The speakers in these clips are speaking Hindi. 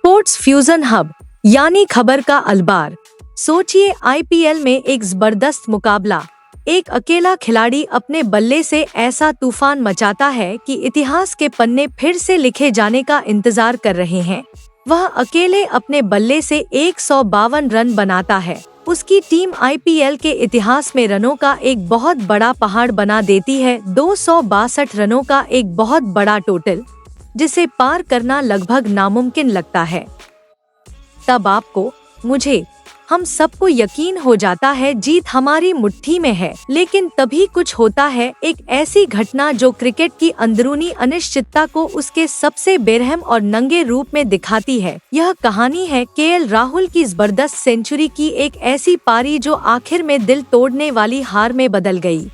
स्पोर्ट्स फ्यूजन हब यानी खबर का अलबार। सोचिए आईपीएल में एक जबरदस्त मुकाबला। एक अकेला खिलाड़ी अपने बल्ले से ऐसा तूफान मचाता है कि इतिहास के पन्ने फिर से लिखे जाने का इंतजार कर रहे हैं। वह अकेले अपने बल्ले से 152 रन बनाता है। उसकी टीम आईपीएल के इतिहास में रनों का एक बहुत बड़ा पहाड़ बना देती है। 262 रनों का एक बहुत बड़ा टोटल, जिसे पार करना लगभग नामुमकिन लगता है। तब आपको, मुझे, हम सबको यकीन हो जाता है जीत हमारी मुट्ठी में है। लेकिन तभी कुछ होता है, एक ऐसी घटना जो क्रिकेट की अंदरूनी अनिश्चितता को उसके सबसे बेरहम और नंगे रूप में दिखाती है। यह कहानी है केएल राहुल की जबरदस्त सेंचुरी की, एक ऐसी पारी जो आखिर में दिल तोड़ने वाली हार में बदल गई।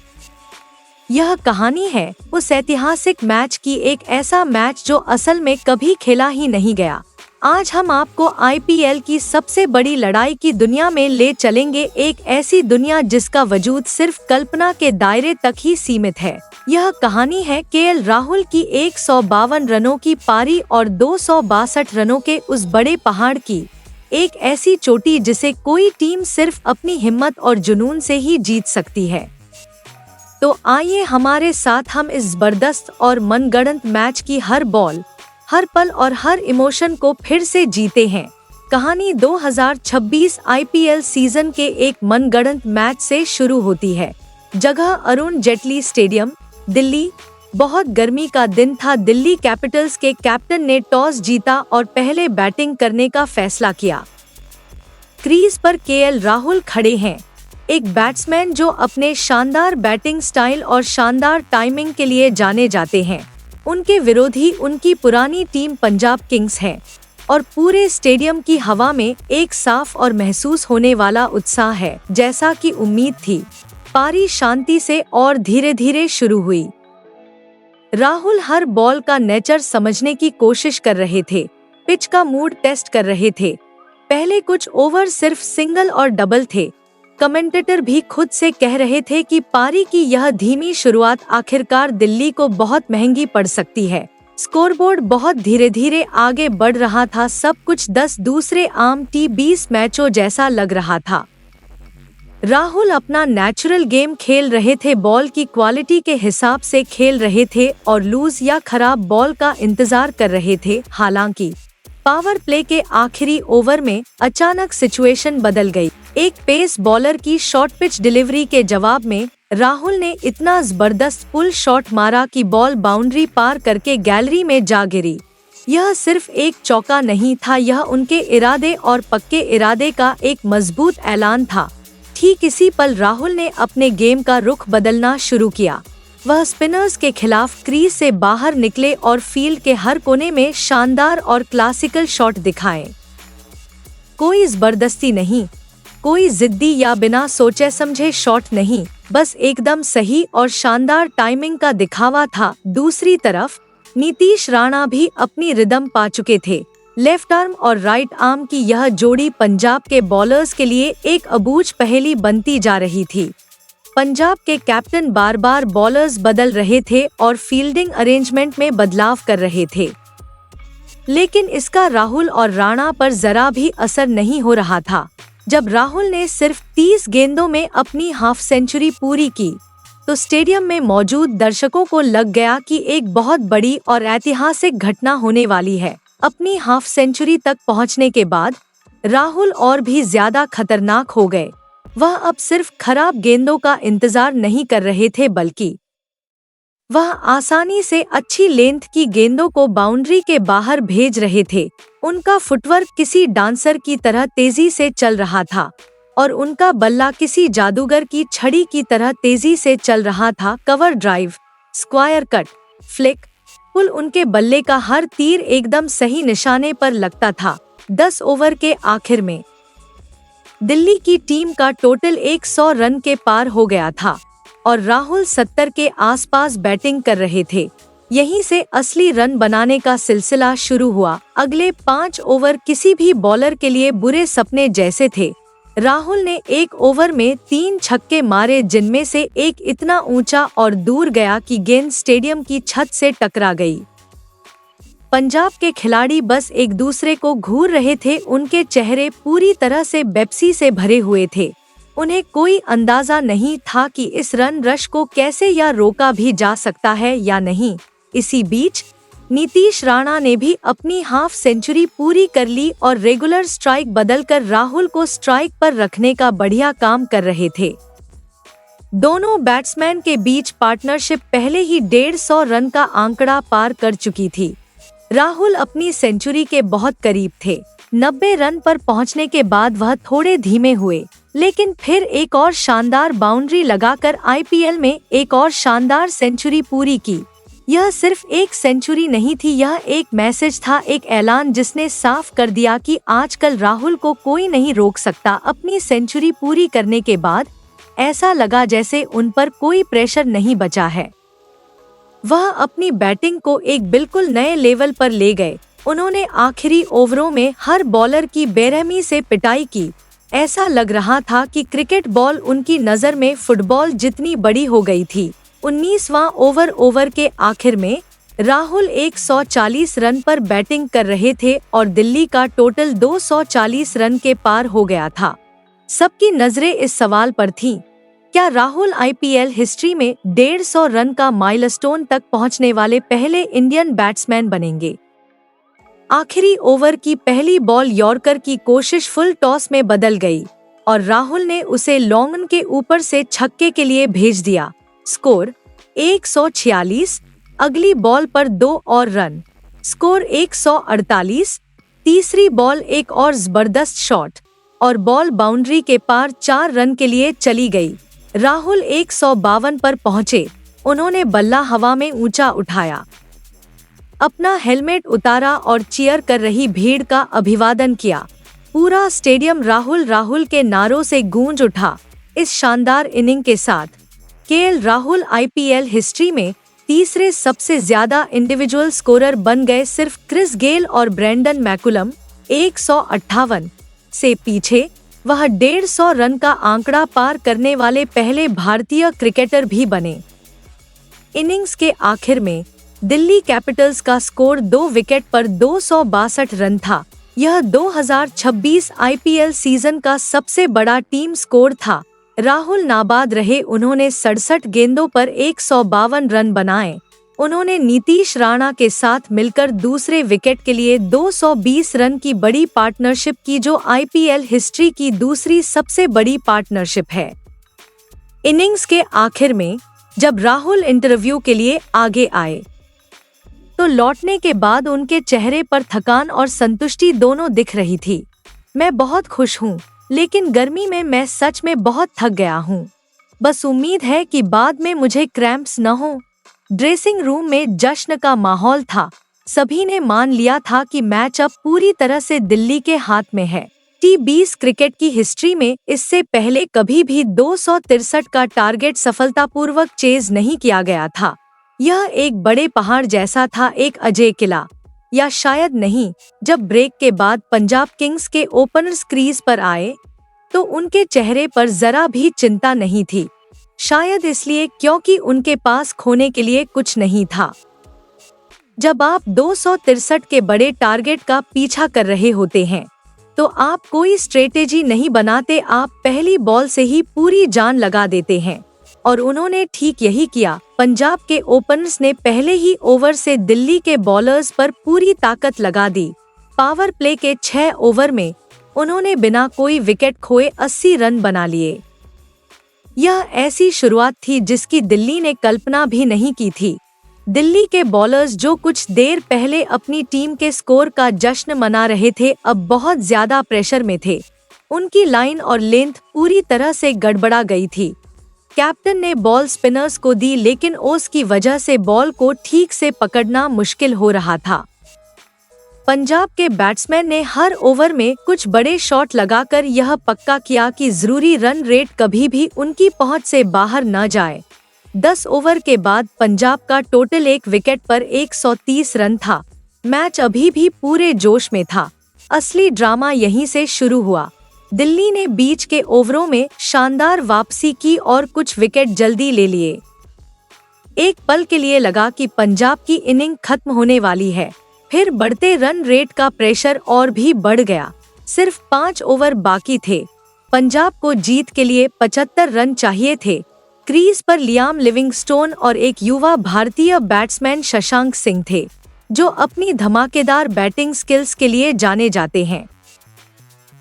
यह कहानी है उस ऐतिहासिक मैच की, एक ऐसा मैच जो असल में कभी खेला ही नहीं गया। आज हम आपको आईपीएल की सबसे बड़ी लड़ाई की दुनिया में ले चलेंगे, एक ऐसी दुनिया जिसका वजूद सिर्फ कल्पना के दायरे तक ही सीमित है। यह कहानी है केएल राहुल की 152 रनों की पारी और 262 रनों के उस बड़े पहाड़ की, एक ऐसी चोटी जिसे कोई टीम सिर्फ अपनी हिम्मत और जुनून से ही जीत सकती है। तो आइए हमारे साथ हम इस जबरदस्त और मनगढ़ंत मैच की हर बॉल, हर पल और हर इमोशन को फिर से जीते हैं। कहानी 2026 आईपीएल सीजन के एक मनगढ़ंत मैच से शुरू होती है। जगह अरुण जेटली स्टेडियम, दिल्ली। बहुत गर्मी का दिन था। दिल्ली कैपिटल्स के कैप्टन ने टॉस जीता और पहले बैटिंग करने का फैसला किया। क्रीज पर केएल राहुल खड़े हैं, एक बैट्समैन जो अपने शानदार बैटिंग स्टाइल और शानदार टाइमिंग के लिए जाने जाते हैं। उनके विरोधी उनकी पुरानी टीम पंजाब किंग्स है और पूरे स्टेडियम की हवा में एक साफ और महसूस होने वाला उत्साह है। जैसा कि उम्मीद थी, पारी शांति से और धीरे धीरे शुरू हुई। राहुल हर बॉल का नेचर समझने की कोशिश कर रहे थे, पिच का मूड टेस्ट कर रहे थे। पहले कुछ ओवर सिर्फ सिंगल और डबल थे। कमेंटेटर भी खुद से कह रहे थे कि पारी की यह धीमी शुरुआत आखिरकार दिल्ली को बहुत महंगी पड़ सकती है। स्कोरबोर्ड बहुत धीरे धीरे आगे बढ़ रहा था। सब कुछ 10 दूसरे आम T20 मैचों जैसा लग रहा था। राहुल अपना नेचुरल गेम खेल रहे थे, बॉल की क्वालिटी के हिसाब से खेल रहे थे और लूज या खराब बॉल का इंतजार कर रहे थे। हालांकि पावर प्ले के आखिरी ओवर में अचानक सिचुएशन बदल गई। एक पेस बॉलर की शॉर्ट पिच डिलीवरी के जवाब में राहुल ने इतना जबरदस्त पुल शॉट मारा कि बॉल बाउंड्री पार करके गैलरी में जा गिरी। यह सिर्फ एक चौका नहीं था, यह उनके इरादे और पक्के इरादे का एक मजबूत ऐलान था। ठीक इसी पल राहुल ने अपने गेम का रुख बदलना शुरू किया। वह स्पिनर्स के खिलाफ क्रीज से बाहर निकले और फील्ड के हर कोने में शानदार और क्लासिकल शॉट दिखाए। कोई जबरदस्ती नहीं, कोई जिद्दी या बिना सोचे समझे शॉट नहीं, बस एकदम सही और शानदार टाइमिंग का दिखावा था। दूसरी तरफ नीतीश राणा भी अपनी रिदम पा चुके थे। लेफ्ट आर्म और राइट आर्म की यह जोड़ी पंजाब के बॉलर्स के लिए एक अबूझ पहेली बनती जा रही थी। पंजाब के कैप्टन बार बार बॉलर्स बदल रहे थे और फील्डिंग अरेंजमेंट में बदलाव कर रहे थे, लेकिन इसका राहुल और राणा पर जरा भी असर नहीं हो रहा था। जब राहुल ने सिर्फ 30 गेंदों में अपनी हाफ सेंचुरी पूरी की, तो स्टेडियम में मौजूद दर्शकों को लग गया कि एक बहुत बड़ी और ऐतिहासिक घटना होने वाली है। अपनी हाफ सेंचुरी तक पहुंचने के बाद राहुल और भी ज्यादा खतरनाक हो गए। वह अब सिर्फ खराब गेंदों का इंतजार नहीं कर रहे थे, बल्कि वह आसानी से अच्छी लेंथ की गेंदों को बाउंड्री के बाहर भेज रहे थे। उनका फुटवर्क किसी डांसर की तरह तेजी से चल रहा था और उनका बल्ला किसी जादूगर की छड़ी की तरह तेजी से चल रहा था। Cover drive, square cut, flick, pull, उनके बल्ले का हर तीर एकदम सही निशाने पर लगता था। 10 ओवर के आखिर में दिल्ली की टीम का टोटल 100 रन के पार हो गया था और राहुल 70 के आसपास बैटिंग कर रहे थे। यहीं से असली रन बनाने का सिलसिला शुरू हुआ। अगले 5 ओवर किसी भी बॉलर के लिए बुरे सपने जैसे थे। राहुल ने एक ओवर में 3 छक्के मारे, जिनमें से एक इतना ऊंचा और दूर गया कि गेंद स्टेडियम की छत से टकरा गई। पंजाब के खिलाड़ी बस एक दूसरे को घूर रहे थे, उनके चेहरे पूरी तरह से बेपसी से भरे हुए थे। उन्हें कोई अंदाजा नहीं था कि इस रन रश को कैसे या रोका भी जा सकता है या नहीं। इसी बीच नीतीश राणा ने भी अपनी हाफ सेंचुरी पूरी कर ली और रेगुलर स्ट्राइक बदलकर राहुल को स्ट्राइक पर रखने का बढ़िया काम कर रहे थे। दोनों बैट्समैन के बीच पार्टनरशिप पहले ही 150 रन का आंकड़ा पार कर चुकी थी। राहुल अपनी सेंचुरी के बहुत करीब थे। 90 रन पर पहुंचने के बाद वह थोड़े धीमे हुए, लेकिन फिर एक और शानदार बाउंड्री लगाकर आईपीएल में एक और शानदार सेंचुरी पूरी की। यह सिर्फ एक सेंचुरी नहीं थी, यह एक मैसेज था, एक ऐलान जिसने साफ कर दिया कि आजकल राहुल को कोई नहीं रोक सकता। अपनी सेंचुरी पूरी करने के बाद ऐसा लगा जैसे उन पर कोई प्रेशर नहीं बचा है। वह अपनी बैटिंग को एक बिल्कुल नए लेवल पर ले गए। उन्होंने आखिरी ओवरों में हर बॉलर की बेरहमी से पिटाई की। ऐसा लग रहा था कि क्रिकेट बॉल उनकी नज़र में फुटबॉल जितनी बड़ी हो गई थी। 19वां ओवर के आखिर में राहुल 140 रन पर बैटिंग कर रहे थे और दिल्ली का टोटल 240 रन के पार हो गया था। सबकी नजरें इस सवाल पर थीं, क्या राहुल आईपीएल हिस्ट्री में 150 रन का माइलस्टोन तक पहुंचने वाले पहले इंडियन बैट्समैन बनेंगे? आखिरी ओवर की पहली बॉल यॉर्कर की कोशिश फुल टॉस में बदल गई और राहुल ने उसे लॉन्ग के ऊपर से छक्के के लिए भेज दिया। स्कोर 146। अगली बॉल पर 2 और रन, स्कोर 148। तीसरी बॉल एक और जबरदस्त शॉट और बॉल बाउंड्री के पार 4 रन के लिए चली गई। राहुल 152 पर पहुंचे। उन्होंने बल्ला हवा में ऊंचा उठाया, अपना हेलमेट उतारा और चीयर कर रही भीड़ का अभिवादन किया। पूरा स्टेडियम राहुल के नारों से गूंज उठा। इस शानदार इनिंग के साथ केएल राहुल आईपीएल हिस्ट्री में तीसरे सबसे ज्यादा इंडिविजुअल स्कोरर बन गए। सिर्फ क्रिस गेल और ब्रेंडन मैकुलम 158 से पीछे वह 150 रन का आंकड़ा पार करने वाले पहले भारतीय क्रिकेटर भी बने। इनिंग्स के आखिर में दिल्ली कैपिटल्स का स्कोर 2 विकेट पर 262 रन था। यह 2026 आईपीएल सीजन का सबसे बड़ा टीम स्कोर था। राहुल नाबाद रहे, उन्होंने 67 गेंदों पर 152 रन बनाए। उन्होंने नीतीश राणा के साथ मिलकर दूसरे विकेट के लिए 220 रन की बड़ी पार्टनरशिप की, जो आईपीएल हिस्ट्री की दूसरी सबसे बड़ी पार्टनरशिप है। इनिंग्स के आखिर में जब राहुल इंटरव्यू के लिए आगे आए तो लौटने के बाद उनके चेहरे पर थकान और संतुष्टि दोनों दिख रही थी। मैं बहुत खुश हूँ, लेकिन गर्मी में मैं सच में बहुत थक गया हूँ। बस उम्मीद है कि बाद में मुझे क्रैम्प्स न हो। ड्रेसिंग रूम में जश्न का माहौल था। सभी ने मान लिया था कि मैच अब पूरी तरह से दिल्ली के हाथ में है। T20 क्रिकेट की हिस्ट्री में इससे पहले कभी भी 263 का टारगेट सफलतापूर्वक चेज नहीं किया गया था। यह एक बड़े पहाड़ जैसा था, एक अजय किला, या शायद नहीं। जब ब्रेक के बाद पंजाब किंग्स के ओपनर्स क्रीज पर आए तो उनके चेहरे पर जरा भी चिंता नहीं थी। शायद इसलिए क्योंकि उनके पास खोने के लिए कुछ नहीं था। जब आप 263 के बड़े टारगेट का पीछा कर रहे होते हैं तो आप कोई स्ट्रेटेजी नहीं बनाते, आप पहली बॉल से ही पूरी जान लगा देते हैं और उन्होंने ठीक यही किया। पंजाब के ओपनर्स ने पहले ही ओवर से दिल्ली के बॉलर्स पर पूरी ताकत लगा दी। पावर प्ले के 6 ओवर में उन्होंने बिना कोई विकेट खोए 80 रन बना लिए। यह ऐसी शुरुआत थी जिसकी दिल्ली ने कल्पना भी नहीं की थी। दिल्ली के बॉलर्स जो कुछ देर पहले अपनी टीम के स्कोर का जश्न मना रहे थे, अब बहुत ज्यादा प्रेशर में थे। उनकी लाइन और लेंथ पूरी तरह से गड़बड़ा गई थी। कैप्टन ने बॉल स्पिनर्स को दी, लेकिन ओस की वजह से बॉल को ठीक से पकड़ना मुश्किल हो रहा था। पंजाब के बैट्समैन ने हर ओवर में कुछ बड़े शॉट लगाकर यह पक्का किया कि जरूरी रन रेट कभी भी उनकी पहुंच से बाहर न जाए। 10 ओवर के बाद पंजाब का टोटल 1 विकेट पर 130 रन था। मैच अभी भी पूरे जोश में था। असली ड्रामा यहीं से शुरू हुआ। दिल्ली ने बीच के ओवरों में शानदार वापसी की और कुछ विकेट जल्दी ले लिए। एक पल के लिए लगा कि पंजाब की इनिंग खत्म होने वाली है, फिर बढ़ते रन रेट का प्रेशर और भी बढ़ गया। सिर्फ 5 ओवर बाकी थे। पंजाब को जीत के लिए 75 रन चाहिए थे। क्रीज पर लियाम लिविंगस्टोन और एक युवा भारतीय बैट्समैन शशांक सिंह थे, जो अपनी धमाकेदार बैटिंग स्किल्स के लिए जाने जाते हैं।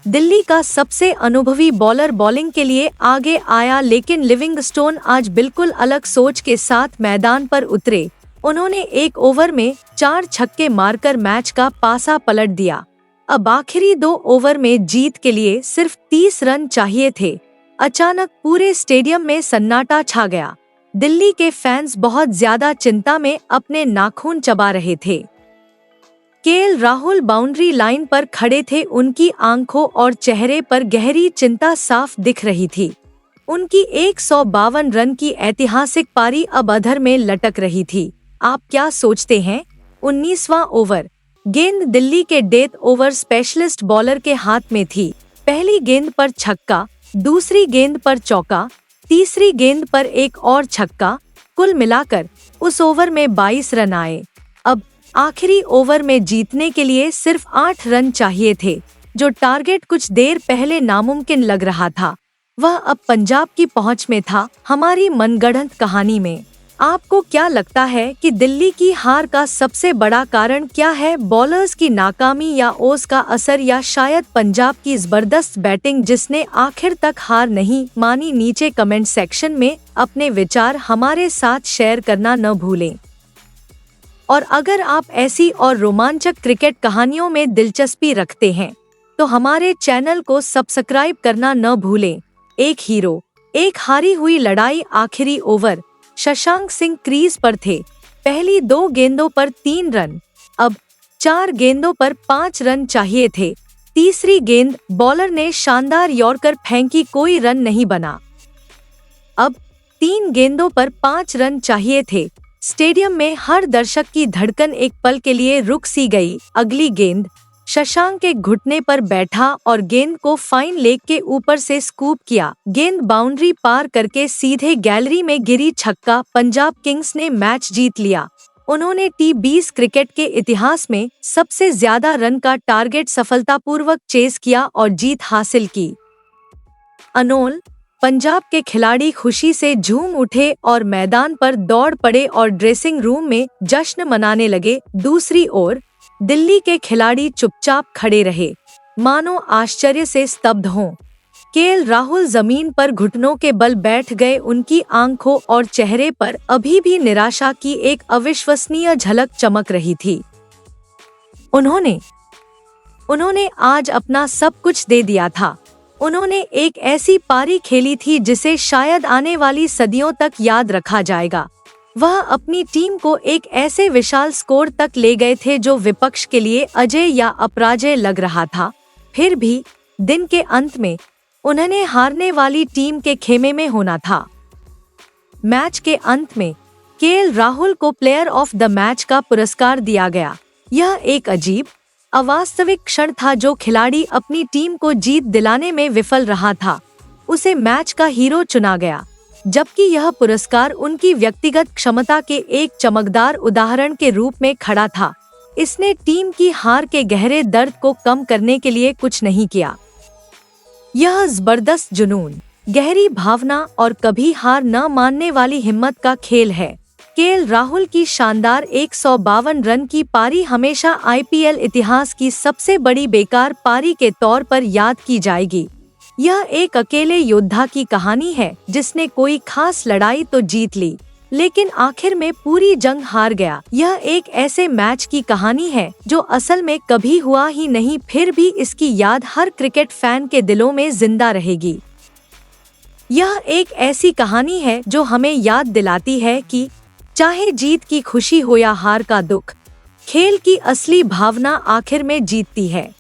दिल्ली का सबसे अनुभवी बॉलर बॉलिंग के लिए आगे आया, लेकिन लिविंगस्टोन आज बिल्कुल अलग सोच के साथ मैदान पर उतरे। उन्होंने एक ओवर में 4 छक्के मारकर मैच का पासा पलट दिया। अब आखिरी 2 ओवर में जीत के लिए सिर्फ 30 रन चाहिए थे। अचानक पूरे स्टेडियम में सन्नाटा छा गया। दिल्ली के फैंस बहुत ज्यादा चिंता में अपने नाखून चबा रहे थे। केएल राहुल बाउंड्री लाइन पर खड़े थे। उनकी आंखों और चेहरे पर गहरी चिंता साफ दिख रही थी। उनकी 152 रन की ऐतिहासिक पारी अब अधर में लटक रही थी। आप क्या सोचते हैं? 19वां ओवर। गेंद दिल्ली के डेथ ओवर स्पेशलिस्ट बॉलर के हाथ में थी। पहली गेंद पर छक्का, दूसरी गेंद पर चौका, तीसरी गेंद पर एक और छक्का। कुल मिलाकर उस ओवर में 22 रन आए। अब आखिरी ओवर में जीतने के लिए सिर्फ 8 रन चाहिए थे, जो टारगेट कुछ देर पहले नामुमकिन लग रहा था, वह अब पंजाब की पहुंच में था। हमारी मनगढ़ंत कहानी में आपको क्या लगता है कि दिल्ली की हार का सबसे बड़ा कारण क्या है? बॉलर्स की नाकामी या ओस का असर, या शायद पंजाब की जबरदस्त बैटिंग जिसने आखिर तक हार नहीं मानी? नीचे कमेंट सेक्शन में अपने विचार हमारे साथ शेयर करना न भूलें। और अगर आप ऐसी और रोमांचक क्रिकेट कहानियों में दिलचस्पी रखते हैं तो हमारे चैनल को सब्सक्राइब करना न भूलें। एक हीरो, एक हारी हुई लड़ाई। आखिरी ओवर। शशांक सिंह क्रीज पर थे। पहली 2 गेंदों पर 3 रन। अब 4 गेंदों पर 5 रन चाहिए थे। तीसरी गेंद बॉलर ने शानदार यॉर्कर फेंकी, कोई रन नहीं बना। अब 3 गेंदों पर 5 रन चाहिए थे। स्टेडियम में हर दर्शक की धड़कन एक पल के लिए रुक सी गई। अगली गेंद। शशांक के घुटने पर बैठा और गेंद को फाइन लेग के ऊपर से स्कूप किया। गेंद बाउंड्री पार करके सीधे गैलरी में गिरी। छक्का। पंजाब किंग्स ने मैच जीत लिया। उन्होंने T20 क्रिकेट के इतिहास में सबसे ज्यादा रन का टारगेट सफलतापूर्वक चेस किया और जीत हासिल की। अनोल। पंजाब के खिलाड़ी खुशी से झूम उठे और मैदान पर दौड़ पड़े और ड्रेसिंग रूम में जश्न मनाने लगे। दूसरी ओर दिल्ली के खिलाड़ी चुपचाप खड़े रहे, मानो आश्चर्य से स्तब्ध हों। केएल राहुल जमीन पर घुटनों के बल बैठ गए। उनकी आंखों और चेहरे पर अभी भी निराशा की एक अविश्वसनीय झलक चमक रही थी। उन्होंने आज अपना सब कुछ दे दिया था। उन्होंने एक ऐसी पारी खेली थी जिसे शायद आने वाली सदियों तक याद रखा जाएगा। वह अपनी टीम को एक ऐसे विशाल स्कोर तक ले गए थे जो विपक्ष के लिए अजेय या अपराजय लग रहा था। फिर भी दिन के अंत में उन्हें हारने वाली टीम के खेमे में होना था। मैच के अंत में केएल राहुल को प्लेयर ऑफ द मैच का पुरस्कार दिया गया। यह एक अजीब, अवास्तविक क्षण था। जो खिलाड़ी अपनी टीम को जीत दिलाने में विफल रहा था, उसे मैच का हीरो चुना गया, जबकि यह पुरस्कार उनकी व्यक्तिगत क्षमता के एक चमकदार उदाहरण के रूप में खड़ा था। इसने टीम की हार के गहरे दर्द को कम करने के लिए कुछ नहीं किया। यह जबरदस्त जुनून, गहरी भावना और कभी हार न मानने वाली हिम्मत का खेल है। केएल राहुल की शानदार 152 रन की पारी हमेशा आईपीएल इतिहास की सबसे बड़ी बेकार पारी के तौर पर याद की जाएगी। यह एक अकेले योद्धा की कहानी है जिसने कोई खास लड़ाई तो जीत ली, लेकिन आखिर में पूरी जंग हार गया। यह एक ऐसे मैच की कहानी है जो असल में कभी हुआ ही नहीं, फिर भी इसकी याद हर क्रिकेट फैन के दिलों में जिंदा रहेगी। यह एक ऐसी कहानी है जो हमें याद दिलाती है कि चाहे जीत की खुशी हो या हार का दुख, खेल की असली भावना आखिर में जीतती है।